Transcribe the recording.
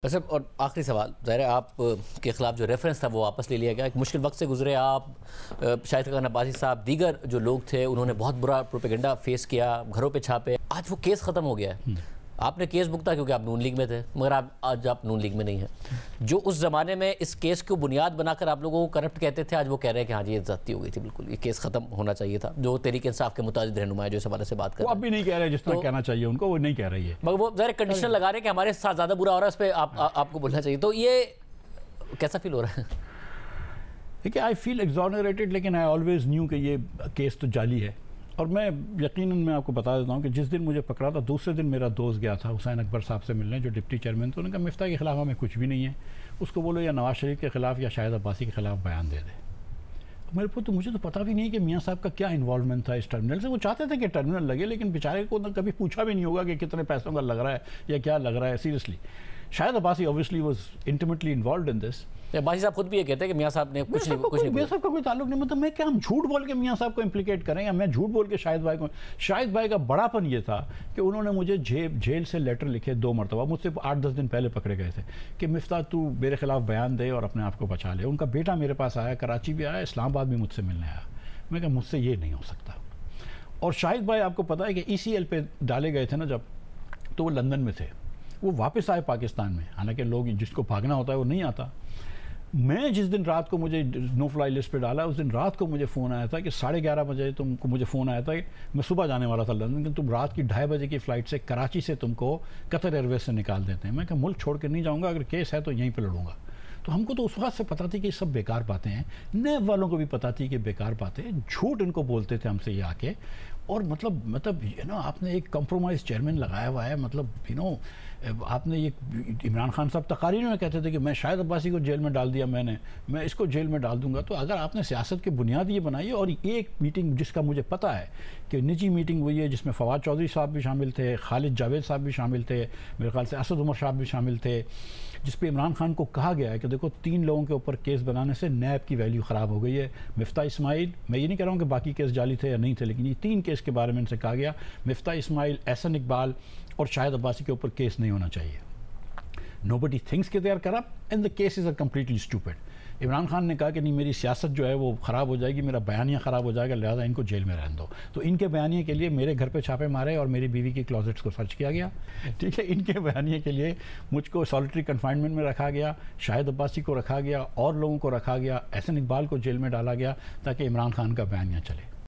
اچھا، اور آخری سوال، ظاہر ہے آپ کے خلاف جو ریفرنس تھا وہ واپس لے لیا گیا. ایک مشکل وقت سے گزرے آپ، شاہد خاقان عباسی صاحب، دیگر جو لوگ تھے انہوں نے بہت برا پروپیگنڈا فیس کیا، گھروں پہ چھاپے. آج وہ کیس ختم ہو گیا ہے. آپ نے کیس بھگتا کیونکہ آپ نون لیگ میں تھے، مگر آج آپ نون لیگ میں نہیں ہیں. جو اس زمانے میں اس کیس کو بنیاد بنا کر آپ لوگوں کو کرپٹ کہتے تھے، آج وہ کہہ رہے ہیں کہ ہاں جی یہ زیادتی ہو گئی تھی، بالکل یہ کیس ختم ہونا چاہیے تھا. جو تحریک انصاف کے متعدد رہنما جو اس حوالے سے بات کر رہے ہیں، وہ اب بھی نہیں کہہ رہے جس طرح کہنا چاہیے ان کو، وہ نہیں کہہ رہی ہے، مگر وہ ظاہر کنڈیشن لگا رہے ہیں کہ ہمارے ساتھ زیادہ برا ہو رہا ہے، اس پہ آپ کو بولنا چاہیے. تو یہ کیسا فیل ہو رہا ہے؟ دیکھیے، آئی فیل ایگزونریٹڈ، لیکن آئی آلویز نیو کہ یہ کیس تو جعلی ہے. اور میں یقیناً میں آپ کو بتا دیتا ہوں کہ جس دن مجھے پکڑا تھا، دوسرے دن میرا دوست گیا تھا حسین اکبر صاحب سے ملنے، جو ڈپٹی چیئرمین تھے. انہوں نے کہا مفتاح کے خلاف ہمیں کچھ بھی نہیں ہے، اس کو بولو یا نواز شریف کے خلاف یا شاہد عباسی کے خلاف بیان دے دے. مجھے تو پتہ بھی نہیں کہ میاں صاحب کا کیا انوالومنٹ تھا اس ٹرمینل سے. وہ چاہتے تھے کہ ٹرمینل لگے، لیکن بیچارے کو کبھی پوچھا بھی نہیں ہوگا کہ کتنے پیسوں کا لگ رہا ہے یا کیا لگ رہا ہے. Seriously Shahid Abbasi obviously was intimately involved in this. Abbasi صاحب خود بھی یہ کہتے ہیں کہ میاں صاحب نے کچھ نہیں. میاں صاحب کا کوئی تعلق نہیں. مطلب میں کیا، ہم جھوٹ بول کے میاں صاحب کو امپلیکیٹ کریں یا میں جھوٹ بول کے شاہد بھائی کا بڑا پن یہ تھا کہ انہوں نے مجھے جیل سے لیٹر لکھے 2 مرتبہ، مجھ سے 8-10 دن پہلے پکڑے گئے تھے کہ مفتاح تو میرے خلاف بیان دے اور اپنے آپ کو بچا لے. ان کا بیٹا میرے پاس آیا، کراچی بھی آیا، اسلام آباد بھی مجھ سے ملنے آیا. میں کہا مجھ سے یہ نہیں ہو سکتا. اور شاہد بھائی آپ کو پتہ ہے کہ ECL پہ ڈالے گئے تھے نا جب، تو وہ لندن میں تھے. وہ واپس آئے پاکستان میں، حالانکہ لوگ جس کو بھاگنا ہوتا ہے وہ نہیں آتا. میں جس دن رات کو مجھے نو فلائی لسٹ پہ ڈالا، اس دن رات کو مجھے فون آیا تھا کہ 11:30 بجے تم کو مجھے فون آیا تھا کہ میں صبح جانے والا تھا لندن، کہ تم رات کی 2:30 بجے کی فلائٹ سے کراچی سے تم کو قطر ایئر ویز سے نکال دیتے ہیں. میں کہا ملک چھوڑ کے نہیں جاؤں گا، اگر کیس ہے تو یہیں پہ لڑوں گا. تو ہم کو تو اس وقت سے پتہ تھی کہ یہ سب بیکار باتیں ہیں. نیب والوں کو بھی پتہ تھی کہ بیکار باتیں، جھوٹ ان کو بولتے تھے ہم سے یہ آ کے. اور مطلب آپ نے ایک کمپرومائز چیئرمین لگایا ہوا ہے. مطلب آپ نے یہ عمران خان صاحب تقاریر میں کہتے تھے کہ میں شاہد عباسی کو جیل میں ڈال دیا، میں اس کو جیل میں ڈال دوں گا. تو اگر آپ نے سیاست کی بنیاد یہ بنائی ہے، اور ایک میٹنگ جس کا مجھے پتہ ہے کہ نجی میٹنگ ہوئی ہے، جس میں فواد چودھری صاحب بھی شامل تھے، خالد جاوید صاحب بھی شامل تھے، میرے خیال سے اسد عمر صاحب بھی شامل تھے، جس پہ عمران خان کو کہا گیا ہے کہ دیکھو 3 لوگوں کے اوپر کیس بنانے سے نیب کی ویلیو خراب ہو گئی ہے. مفتاح اسماعیل، میں یہ نہیں کہہ رہا ہوں کہ باقی کیس جعلی تھے یا نہیں تھے، لیکن یہ 3 کیس کے بارے میں ان سے کہا گیا مفتاح اسماعیل، احسن اقبال اور شاہد عباسی کے اوپر کیس نہیں ہونا چاہیے. Nobody thinks کہ they are corrupt and the cases are completely stupid. Imran Khan نے کہا کہ نہیں، میری سیاست جو ہے وہ خراب ہو جائے گی، میرا بیانیہ خراب ہو جائے گا، لہٰذا ان کو جیل میں رہنے دو. تو ان کے بیانیے کے لیے میرے گھر پہ چھاپے مارے اور میری بیوی کی کلوزٹس کو سرچ کیا گیا. ٹھیک ہے، ان کے بیانیے کے لیے مجھ کو سالٹری کنفائنمنٹ میں رکھا گیا، شاہد عباسی کو رکھا گیا، اور لوگوں کو رکھا گیا، احسن اقبال کو جیل میں ڈالا گیا تاکہ عمران خان کا بیانیہ چلے.